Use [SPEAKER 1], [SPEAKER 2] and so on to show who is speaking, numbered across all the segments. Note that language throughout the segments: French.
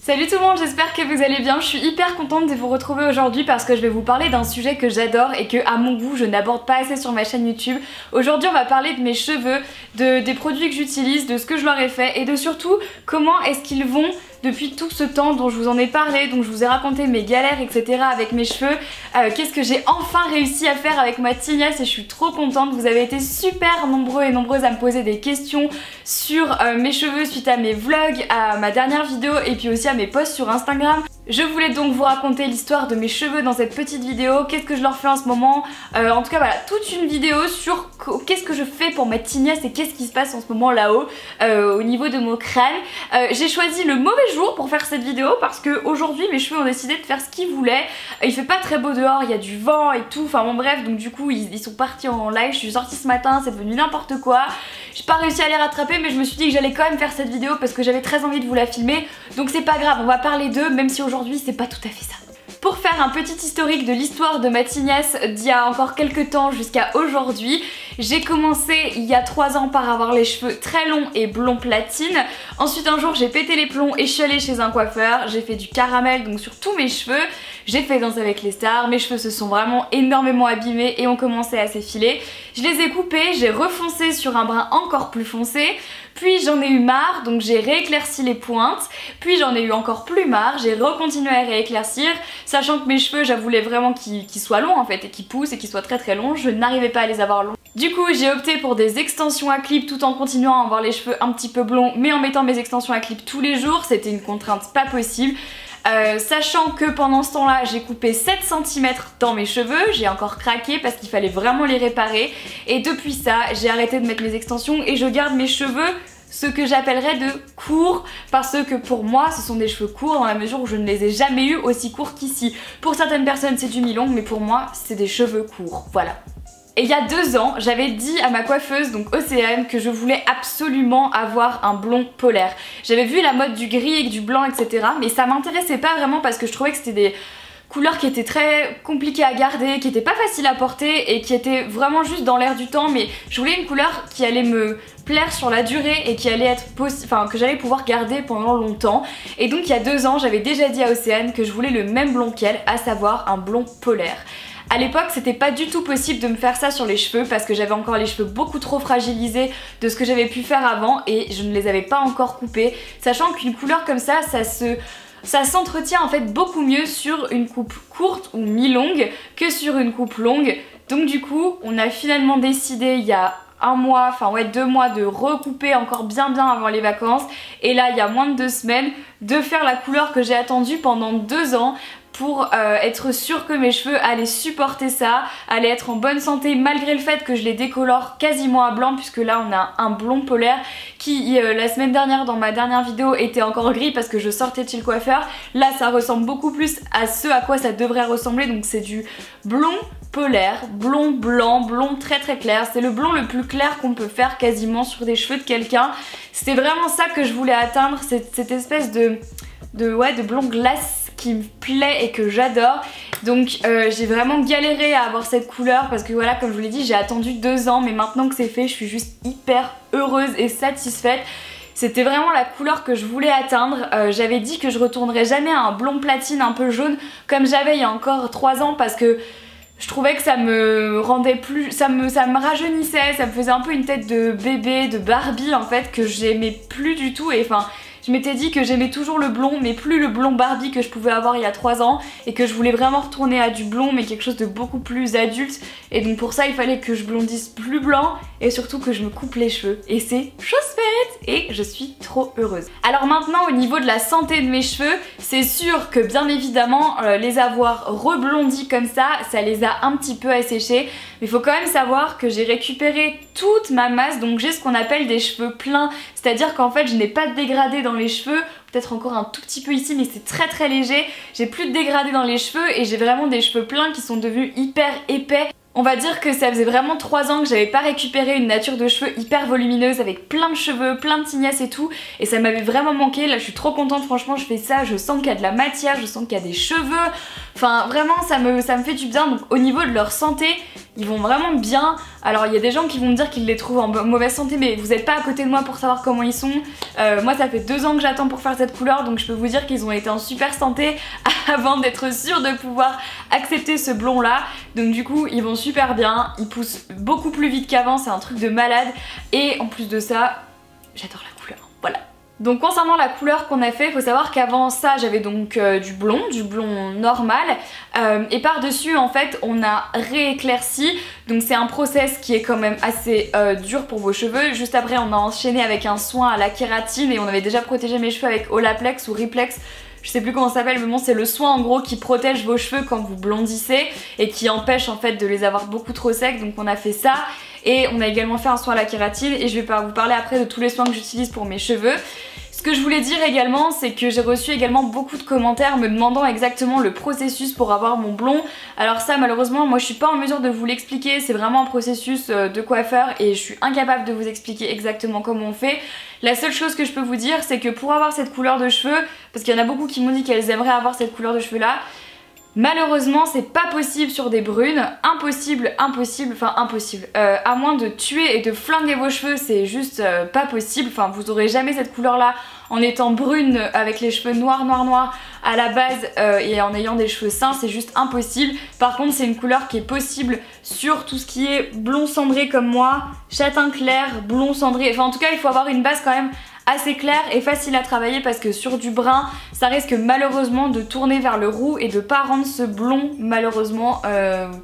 [SPEAKER 1] Salut tout le monde, j'espère que vous allez bien. Je suis hyper contente de vous retrouver aujourd'hui parce que je vais vous parler d'un sujet que j'adore et que à mon goût je n'aborde pas assez sur ma chaîne YouTube. Aujourd'hui on va parler de mes cheveux, des produits que j'utilise, de ce que je leur ai fait et de surtout comment est-ce qu'ils vont depuis tout ce temps dont je vous en ai parlé, dont je vous ai raconté mes galères etc avec mes cheveux. Qu'est-ce que j'ai enfin réussi à faire avec ma tignasse et je suis trop contente. Vous avez été super nombreux et nombreuses à me poser des questions sur mes cheveux suite à mes vlogs, à ma dernière vidéo et puis aussi à mes posts sur Instagram. Je voulais donc vous raconter l'histoire de mes cheveux dans cette petite vidéo, qu'est-ce que je leur fais en ce moment, en tout cas voilà, toute une vidéo sur qu'est-ce que je fais pour ma tignasse et qu'est-ce qui se passe en ce moment là-haut au niveau de mon crâne. J'ai choisi le mauvais jour pour faire cette vidéo parce que aujourd'hui mes cheveux ont décidé de faire ce qu'ils voulaient. Il fait pas très beau dehors, il y a du vent et tout, enfin bon bref, donc du coup ils sont partis en live, je suis sortie ce matin, c'est devenu n'importe quoi. J'ai pas réussi à les rattraper mais je me suis dit que j'allais quand même faire cette vidéo parce que j'avais très envie de vous la filmer, donc c'est pas grave, on va parler d'eux même si aujourd'hui c'est pas tout à fait ça. Pour faire un petit historique de l'histoire de ma tignasse d'il y a encore quelques temps jusqu'à aujourd'hui, j'ai commencé il y a 3 ans par avoir les cheveux très longs et blond platine. Ensuite un jour j'ai pété les plombs et je suis allée chez un coiffeur, j'ai fait du caramel donc sur tous mes cheveux, j'ai fait Danse avec les stars, mes cheveux se sont vraiment énormément abîmés et ont commencé à s'effiler. Je les ai coupés, j'ai refoncé sur un brun encore plus foncé. Puis j'en ai eu marre, donc j'ai rééclairci les pointes. Puis j'en ai eu encore plus marre, j'ai recontinué à rééclaircir, sachant que mes cheveux, je voulais vraiment qu'ils soient longs en fait, et qu'ils poussent et qu'ils soient très très longs. Je n'arrivais pas à les avoir longs. Du coup, j'ai opté pour des extensions à clip tout en continuant à avoir les cheveux un petit peu blonds, mais en mettant mes extensions à clip tous les jours. C'était une contrainte pas possible. Sachant que pendant ce temps-là, j'ai coupé 7 cm dans mes cheveux, j'ai encore craqué parce qu'il fallait vraiment les réparer. Et depuis ça, j'ai arrêté de mettre mes extensions et je garde mes cheveux ce que j'appellerais de courts, parce que pour moi ce sont des cheveux courts dans la mesure où je ne les ai jamais eu aussi courts qu'ici. Pour certaines personnes c'est du mi-long, mais pour moi c'est des cheveux courts, voilà. Et il y a 2 ans, j'avais dit à ma coiffeuse, donc Océane, que je voulais absolument avoir un blond polaire. J'avais vu la mode du gris et du blanc etc, mais ça m'intéressait pas vraiment parce que je trouvais que c'était des couleurs qui étaient très compliquées à garder, qui étaient pas faciles à porter et qui étaient vraiment juste dans l'air du temps, mais je voulais une couleur qui allait me plaire sur la durée et qui allait être que j'allais pouvoir garder pendant longtemps. Et donc il y a 2 ans, j'avais déjà dit à Océane que je voulais le même blond qu'elle, à savoir un blond polaire. À l'époque c'était pas du tout possible de me faire ça sur les cheveux parce que j'avais encore les cheveux beaucoup trop fragilisés de ce que j'avais pu faire avant et je ne les avais pas encore coupés, sachant qu'une couleur comme ça s'entretient en fait beaucoup mieux sur une coupe courte ou mi-longue que sur une coupe longue. Donc du coup on a finalement décidé il y a 1 mois, enfin ouais 2 mois, de recouper encore bien avant les vacances. Et là il y a moins de 2 semaines de faire la couleur que j'ai attendue pendant 2 ans pour être sûre que mes cheveux allaient supporter ça, allaient être en bonne santé malgré le fait que je les décolore quasiment à blanc, puisque là on a un blond polaire qui la semaine dernière dans ma dernière vidéo était encore gris parce que je sortais de chez le coiffeur. Là ça ressemble beaucoup plus à ce à quoi ça devrait ressembler, donc c'est du blond polaire, blond blanc, blond très très clair. C'est le blond le plus clair qu'on peut faire quasiment sur des cheveux de quelqu'un. C'était vraiment ça que je voulais atteindre, cette espèce de blond glace qui me plaît et que j'adore. Donc j'ai vraiment galéré à avoir cette couleur parce que voilà, comme je vous l'ai dit, j'ai attendu 2 ans, mais maintenant que c'est fait je suis juste hyper heureuse et satisfaite. C'était vraiment la couleur que je voulais atteindre. J'avais dit que je retournerais jamais à un blond platine un peu jaune comme j'avais il y a encore 3 ans parce que je trouvais que ça me rendait plus, ça me rajeunissait, ça me faisait un peu une tête de bébé, de Barbie en fait, que j'aimais plus du tout. Et enfin je m'étais dit que j'aimais toujours le blond mais plus le blond Barbie que je pouvais avoir il y a 3 ans et que je voulais vraiment retourner à du blond mais quelque chose de beaucoup plus adulte. Et donc pour ça il fallait que je blondisse plus blanc et surtout que je me coupe les cheveux. Et c'est chose faite et je suis trop heureuse. Alors maintenant au niveau de la santé de mes cheveux, c'est sûr que bien évidemment les avoir reblondis comme ça les a un petit peu asséchés. Mais il faut quand même savoir que j'ai récupéré toute ma masse, donc j'ai ce qu'on appelle des cheveux pleins, c'est-à-dire qu'en fait je n'ai pas de dégradé dans les cheveux, peut-être encore un tout petit peu ici mais c'est très très léger, j'ai plus de dégradé dans les cheveux et j'ai vraiment des cheveux pleins qui sont devenus hyper épais. On va dire que ça faisait vraiment 3 ans que j'avais pas récupéré une nature de cheveux hyper volumineuse avec plein de cheveux, plein de tignasses et tout, et ça m'avait vraiment manqué. Là je suis trop contente, franchement je fais ça, je sens qu'il y a de la matière, je sens qu'il y a des cheveux, enfin vraiment ça me fait du bien. Donc au niveau de leur santé, Ils vont vraiment bien. Alors il y a des gens qui vont me dire qu'ils les trouvent en mauvaise santé, mais vous n'êtes pas à côté de moi pour savoir comment ils sont. Moi ça fait 2 ans que j'attends pour faire cette couleur, donc je peux vous dire qu'ils ont été en super santé avant d'être sûre de pouvoir accepter ce blond là. Donc du coup ils vont super bien, ils poussent beaucoup plus vite qu'avant, c'est un truc de malade. Et en plus de ça, j'adore la couleur, voilà. Donc concernant la couleur qu'on a fait, il faut savoir qu'avant ça j'avais donc du blond normal et par dessus en fait on a rééclairci, donc c'est un process qui est quand même assez dur pour vos cheveux. Juste après on a enchaîné avec un soin à la kératine et on avait déjà protégé mes cheveux avec Olaplex ou Replex. Je sais plus comment ça s'appelle, mais bon c'est le soin en gros qui protège vos cheveux quand vous blondissez et qui empêche en fait de les avoir beaucoup trop secs, donc on a fait ça. Et on a également fait un soin à la kératine et je vais vous parler après de tous les soins que j'utilise pour mes cheveux. Ce que je voulais dire également, c'est que j'ai reçu également beaucoup de commentaires me demandant exactement le processus pour avoir mon blond. Alors ça malheureusement moi je suis pas en mesure de vous l'expliquer, c'est vraiment un processus de coiffeur et je suis incapable de vous expliquer exactement comment on fait. La seule chose que je peux vous dire c'est que pour avoir cette couleur de cheveux, parce qu'il y en a beaucoup qui m'ont dit qu'elles aimeraient avoir cette couleur de cheveux là, malheureusement c'est pas possible sur des brunes, impossible, à moins de tuer et de flinguer vos cheveux, c'est juste pas possible, enfin vous aurez jamais cette couleur là en étant brune avec les cheveux noirs à la base et en ayant des cheveux sains, c'est juste impossible. Par contre c'est une couleur qui est possible sur tout ce qui est blond cendré comme moi, châtain clair, blond cendré, enfin en tout cas il faut avoir une base quand même assez clair et facile à travailler parce que sur du brun ça risque malheureusement de tourner vers le roux et de pas rendre ce blond malheureusement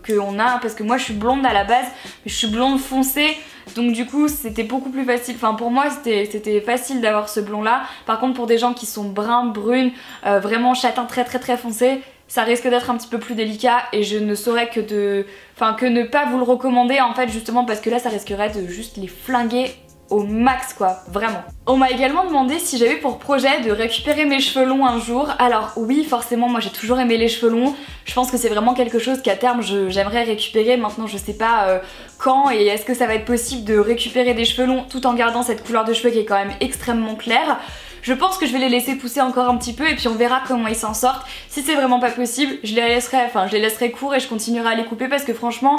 [SPEAKER 1] qu'on a, parce que moi je suis blonde à la base mais je suis blonde foncée, donc du coup c'était beaucoup plus facile, enfin pour moi c'était facile d'avoir ce blond là. Par contre pour des gens qui sont bruns, brunes, vraiment châtain très foncé, ça risque d'être un petit peu plus délicat et je ne saurais que ne pas vous le recommander en fait, justement parce que là ça risquerait de juste les flinguer au max quoi, vraiment. On m'a également demandé si j'avais pour projet de récupérer mes cheveux longs un jour. Alors oui, forcément moi j'ai toujours aimé les cheveux longs, je pense que c'est vraiment quelque chose qu'à terme j'aimerais récupérer. Maintenant je sais pas quand et est-ce que ça va être possible de récupérer des cheveux longs tout en gardant cette couleur de cheveux qui est quand même extrêmement claire. Je pense que je vais les laisser pousser encore un petit peu et puis on verra comment ils s'en sortent. Si c'est vraiment pas possible, je les laisserai courts et je continuerai à les couper parce que franchement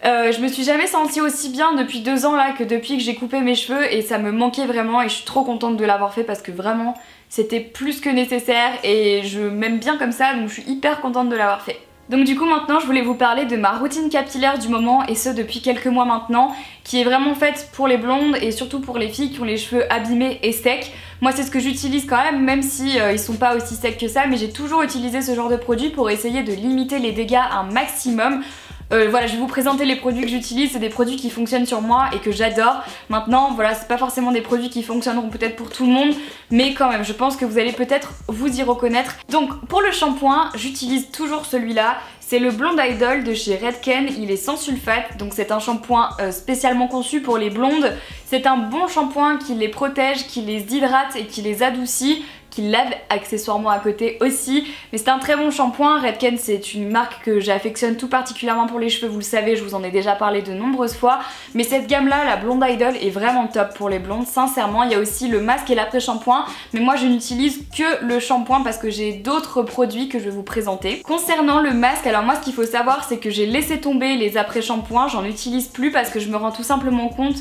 [SPEAKER 1] je me suis jamais sentie aussi bien depuis 2 ans là que depuis que j'ai coupé mes cheveux et ça me manquait vraiment et je suis trop contente de l'avoir fait parce que vraiment c'était plus que nécessaire et je m'aime bien comme ça, donc je suis hyper contente de l'avoir fait. Donc du coup maintenant je voulais vous parler de ma routine capillaire du moment et ce depuis quelques mois maintenant, qui est vraiment faite pour les blondes et surtout pour les filles qui ont les cheveux abîmés et secs. Moi c'est ce que j'utilise quand même si ils sont pas aussi secs que ça, mais j'ai toujours utilisé ce genre de produit pour essayer de limiter les dégâts un maximum. Voilà, je vais vous présenter les produits que j'utilise, c'est des produits qui fonctionnent sur moi et que j'adore. Maintenant, voilà, c'est pas forcément des produits qui fonctionneront peut-être pour tout le monde, mais quand même, je pense que vous allez peut-être vous y reconnaître. Donc, pour le shampoing, j'utilise toujours celui-là. C'est le Blonde Idol de chez Redken, il est sans sulfate, donc c'est un shampoing spécialement conçu pour les blondes. C'est un bon shampoing qui les protège, qui les hydrate et qui les adoucit, qui lave accessoirement à côté aussi, mais c'est un très bon shampoing. Redken c'est une marque que j'affectionne tout particulièrement pour les cheveux, vous le savez, je vous en ai déjà parlé de nombreuses fois, mais cette gamme là, la Blonde Idol, est vraiment top pour les blondes, sincèrement. Il y a aussi le masque et l'après-shampoing, mais moi je n'utilise que le shampoing parce que j'ai d'autres produits que je vais vous présenter. Concernant le masque, alors moi ce qu'il faut savoir c'est que j'ai laissé tomber les après-shampoings, j'en utilise plus parce que je me rends tout simplement compte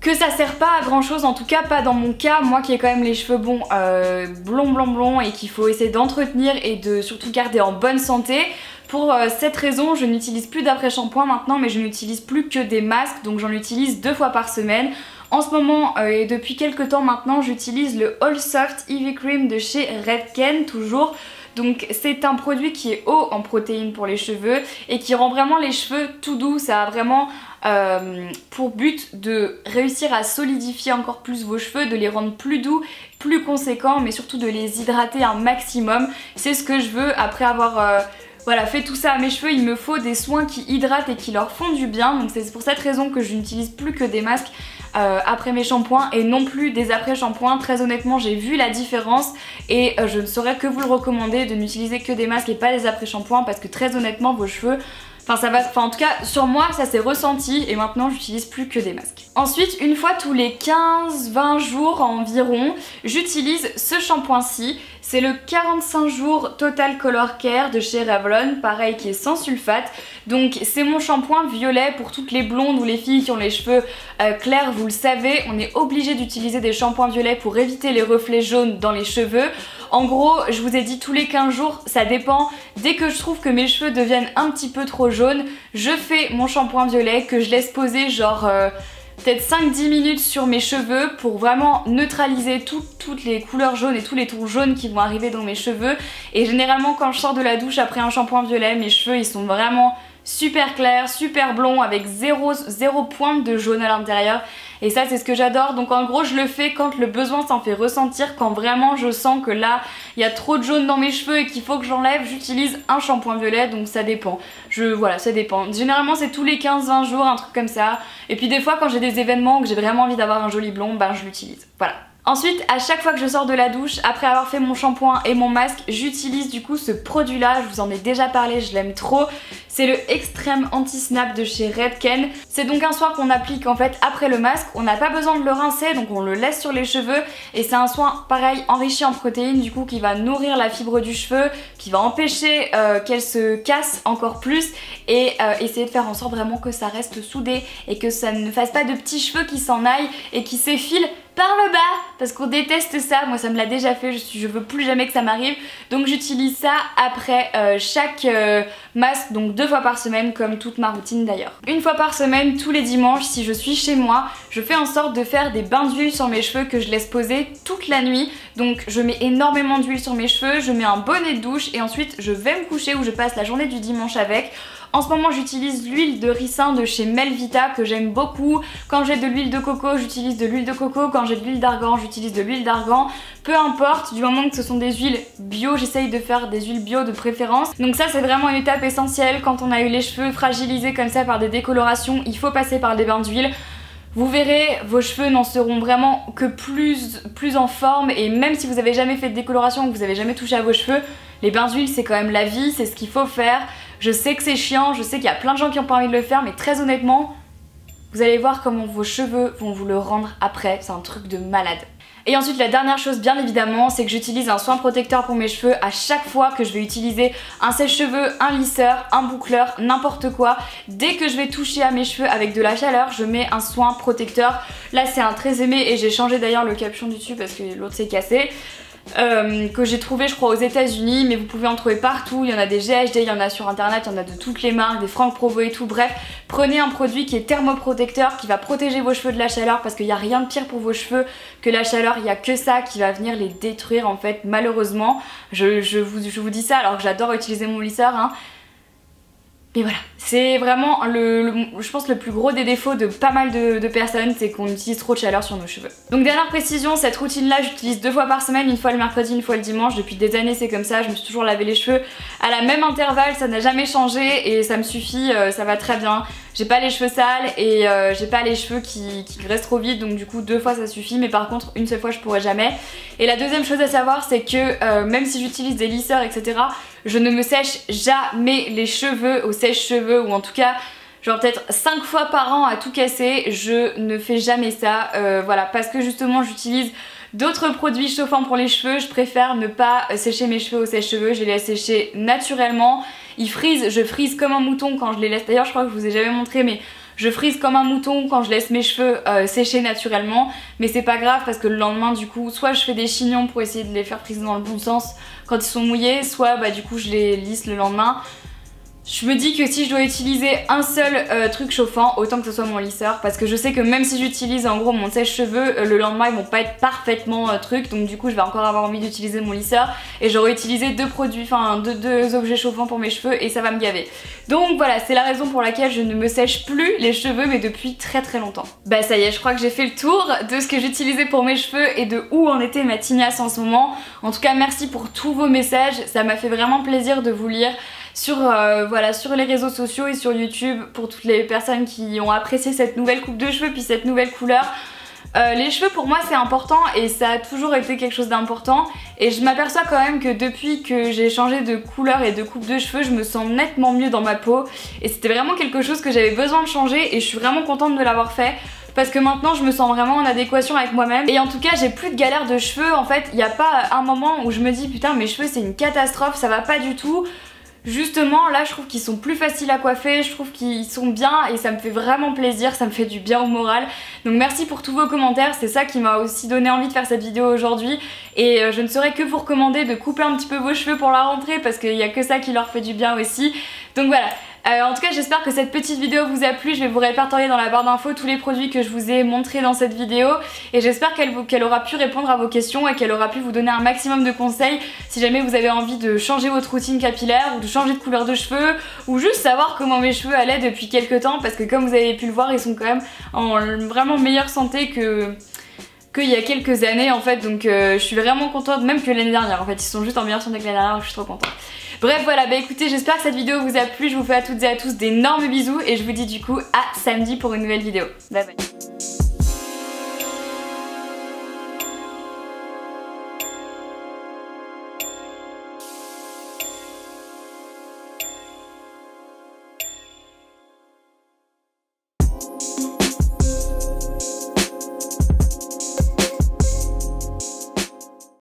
[SPEAKER 1] que ça sert pas à grand chose, en tout cas pas dans mon cas, moi qui ai quand même les cheveux blond et qu'il faut essayer d'entretenir et de surtout garder en bonne santé. Pour cette raison, je n'utilise plus d'après-shampoing maintenant, mais je n'utilise plus que des masques, donc j'en utilise 2 fois par semaine. En ce moment et depuis quelques temps maintenant, j'utilise le All Soft Heavy Cream de chez Redken toujours. Donc c'est un produit qui est haut en protéines pour les cheveux et qui rend vraiment les cheveux tout doux. Ça a vraiment pour but de réussir à solidifier encore plus vos cheveux, de les rendre plus doux, plus conséquents, mais surtout de les hydrater un maximum. C'est ce que je veux après avoir voilà, fait tout ça à mes cheveux. Il me faut des soins qui hydratent et qui leur font du bien, donc c'est pour cette raison que je n'utilise plus que des masques après mes shampoings et non plus des après-shampoings. Très honnêtement j'ai vu la différence et je ne saurais que vous le recommander de n'utiliser que des masques et pas des après-shampoings, parce que très honnêtement vos cheveux, en tout cas sur moi ça s'est ressenti et maintenant j'utilise plus que des masques. Ensuite, une fois tous les 15-20 jours environ, j'utilise ce shampoing-ci. C'est le 45 jours Total Color Care de chez Revlon, pareil qui est sans sulfate. Donc c'est mon shampoing violet pour toutes les blondes ou les filles qui ont les cheveux clairs, vous le savez, on est obligé d'utiliser des shampoings violets pour éviter les reflets jaunes dans les cheveux. En gros, je vous ai dit tous les 15 jours, ça dépend. Dès que je trouve que mes cheveux deviennent un petit peu trop jaunes, je fais mon shampoing violet que je laisse poser genre peut-être 5-10 minutes sur mes cheveux pour vraiment neutraliser toutes les couleurs jaunes et tous les tons jaunes qui vont arriver dans mes cheveux. Et généralement quand je sors de la douche après un shampoing violet, mes cheveux ils sont vraiment super clairs, super blonds avec zéro pointe de jaune à l'intérieur. Et ça c'est ce que j'adore, donc en gros je le fais quand le besoin s'en fait ressentir, quand vraiment je sens que là il y a trop de jaune dans mes cheveux et qu'il faut que j'enlève, j'utilise un shampoing violet, donc ça dépend. Voilà, ça dépend. Généralement c'est tous les 15-20 jours, un truc comme ça. Et puis des fois quand j'ai des événements où j'ai vraiment envie d'avoir un joli blond, ben je l'utilise. Voilà. Ensuite, à chaque fois que je sors de la douche, après avoir fait mon shampoing et mon masque, j'utilise du coup ce produit là, je vous en ai déjà parlé, je l'aime trop. C'est le Extreme Anti-Snap de chez Redken. C'est donc un soin qu'on applique en fait après le masque, on n'a pas besoin de le rincer, donc on le laisse sur les cheveux. Et c'est un soin pareil enrichi en protéines du coup qui va nourrir la fibre du cheveu, qui va empêcher qu'elle se casse encore plus et essayer de faire en sorte vraiment que ça reste soudé et que ça ne fasse pas de petits cheveux qui s'en aillent et qui s'effilent par le bas, parce qu'on déteste ça. Moi ça me l'a déjà fait, je veux plus jamais que ça m'arrive, donc j'utilise ça après chaque masque, donc 2 fois par semaine comme toute ma routine d'ailleurs. Une fois par semaine, tous les dimanches, si je suis chez moi, je fais en sorte de faire des bains d'huile sur mes cheveux que je laisse poser toute la nuit. Donc je mets énormément d'huile sur mes cheveux, je mets un bonnet de douche et ensuite je vais me coucher où je passe la journée du dimanche avec. En ce moment j'utilise l'huile de ricin de chez Melvita que j'aime beaucoup. Quand j'ai de l'huile de coco, j'utilise de l'huile de coco. Quand j'ai de l'huile d'argan, j'utilise de l'huile d'argan. Peu importe, du moment que ce sont des huiles bio, j'essaye de faire des huiles bio de préférence. Donc ça c'est vraiment une étape essentielle quand on a eu les cheveux fragilisés comme ça par des décolorations. Il faut passer par des bains d'huile. Vous verrez, vos cheveux n'en seront vraiment que plus en forme, et même si vous avez jamais fait de décoloration ou que vous avez jamais touché à vos cheveux, les bains d'huile c'est quand même la vie, c'est ce qu'il faut faire. Je sais que c'est chiant, je sais qu'il y a plein de gens qui n'ont pas envie de le faire, mais très honnêtement, vous allez voir comment vos cheveux vont vous le rendre après, c'est un truc de malade. Et ensuite la dernière chose bien évidemment, c'est que j'utilise un soin protecteur pour mes cheveux à chaque fois que je vais utiliser un sèche-cheveux, un lisseur, un boucleur, n'importe quoi. Dès que je vais toucher à mes cheveux avec de la chaleur, je mets un soin protecteur. Là c'est un très aimé et j'ai changé d'ailleurs le capuchon du dessus parce que l'autre s'est cassé. Que j'ai trouvé je crois aux États-Unis, mais vous pouvez en trouver partout. Il y en a des GHD, il y en a sur internet, il y en a de toutes les marques, des Franck Provo et tout. Bref, prenez un produit qui est thermoprotecteur, qui va protéger vos cheveux de la chaleur, parce qu'il n'y a rien de pire pour vos cheveux que la chaleur. Il n'y a que ça qui va venir les détruire en fait, malheureusement. Je vous dis ça alors que j'adore utiliser mon lisseur hein. Mais voilà, c'est vraiment je pense le plus gros des défauts de pas mal de personnes, c'est qu'on utilise trop de chaleur sur nos cheveux. Donc dernière précision, cette routine là j'utilise 2 fois par semaine, une fois le mercredi, une fois le dimanche. Depuis des années c'est comme ça, je me suis toujours lavé les cheveux à la même intervalle, ça n'a jamais changé et ça me suffit, ça va très bien. J'ai pas les cheveux sales et j'ai pas les cheveux qui graissent trop vite, donc du coup 2 fois ça suffit, mais par contre une seule fois je pourrais jamais. Et la deuxième chose à savoir c'est que même si j'utilise des lisseurs etc, je ne me sèche jamais les cheveux au sèche-cheveux, ou en tout cas genre peut-être 5 fois par an à tout casser, je ne fais jamais ça, voilà, parce que justement j'utilise d'autres produits chauffants pour les cheveux. Je préfère ne pas sécher mes cheveux au sèche-cheveux, je les laisse sécher naturellement. Ils frisent, je frise comme un mouton quand je les laisse, d'ailleurs je crois que je vous ai jamais montré, mais je frise comme un mouton quand je laisse mes cheveux sécher naturellement, mais c'est pas grave parce que le lendemain du coup soit je fais des chignons pour essayer de les faire friser dans le bon sens quand ils sont mouillés, soit bah du coup je les lisse le lendemain. Je me dis que si je dois utiliser un seul truc chauffant, autant que ce soit mon lisseur, parce que je sais que même si j'utilise en gros mon sèche-cheveux, le lendemain ils vont pas être parfaitement truc, donc du coup je vais encore avoir envie d'utiliser mon lisseur et j'aurai utilisé 2 produits, enfin deux objets chauffants pour mes cheveux et ça va me gaver. Donc voilà, c'est la raison pour laquelle je ne me sèche plus les cheveux, mais depuis très très longtemps. Bah ça y est, je crois que j'ai fait le tour de ce que j'utilisais pour mes cheveux et de où en était ma tignasse en ce moment. En tout cas merci pour tous vos messages, ça m'a fait vraiment plaisir de vous lire sur, voilà, sur les réseaux sociaux et sur YouTube, pour toutes les personnes qui ont apprécié cette nouvelle coupe de cheveux puis cette nouvelle couleur. Les cheveux pour moi c'est important et ça a toujours été quelque chose d'important, et je m'aperçois quand même que depuis que j'ai changé de couleur et de coupe de cheveux, je me sens nettement mieux dans ma peau et c'était vraiment quelque chose que j'avais besoin de changer et je suis vraiment contente de l'avoir fait. parce que maintenant je me sens vraiment en adéquation avec moi-même. Et en tout cas j'ai plus de galère de cheveux. En fait il n'y a pas un moment où je me dis putain mes cheveux c'est une catastrophe, ça va pas du tout. Justement là je trouve qu'ils sont plus faciles à coiffer, je trouve qu'ils sont bien et ça me fait vraiment plaisir, ça me fait du bien au moral. Donc merci pour tous vos commentaires, c'est ça qui m'a aussi donné envie de faire cette vidéo aujourd'hui. Et je ne saurais que vous recommander de couper un petit peu vos cheveux pour la rentrée parce qu'il n'y a que ça qui leur fait du bien aussi. Donc voilà. En tout cas j'espère que cette petite vidéo vous a plu, je vais vous répertorier dans la barre d'infos tous les produits que je vous ai montrés dans cette vidéo et j'espère qu'elle aura pu répondre à vos questions et qu'elle aura pu vous donner un maximum de conseils si jamais vous avez envie de changer votre routine capillaire ou de changer de couleur de cheveux ou juste savoir comment mes cheveux allaient depuis quelques temps parce que comme vous avez pu le voir ils sont quand même en vraiment meilleure santé qu'il y a quelques années en fait, donc je suis vraiment contente, même que l'année dernière en fait, ils sont juste en meilleure santé que l'année dernière, je suis trop contente. Bref voilà, bah écoutez, j'espère que cette vidéo vous a plu, je vous fais à toutes et à tous d'énormes bisous et je vous dis du coup à samedi pour une nouvelle vidéo. Bye bye.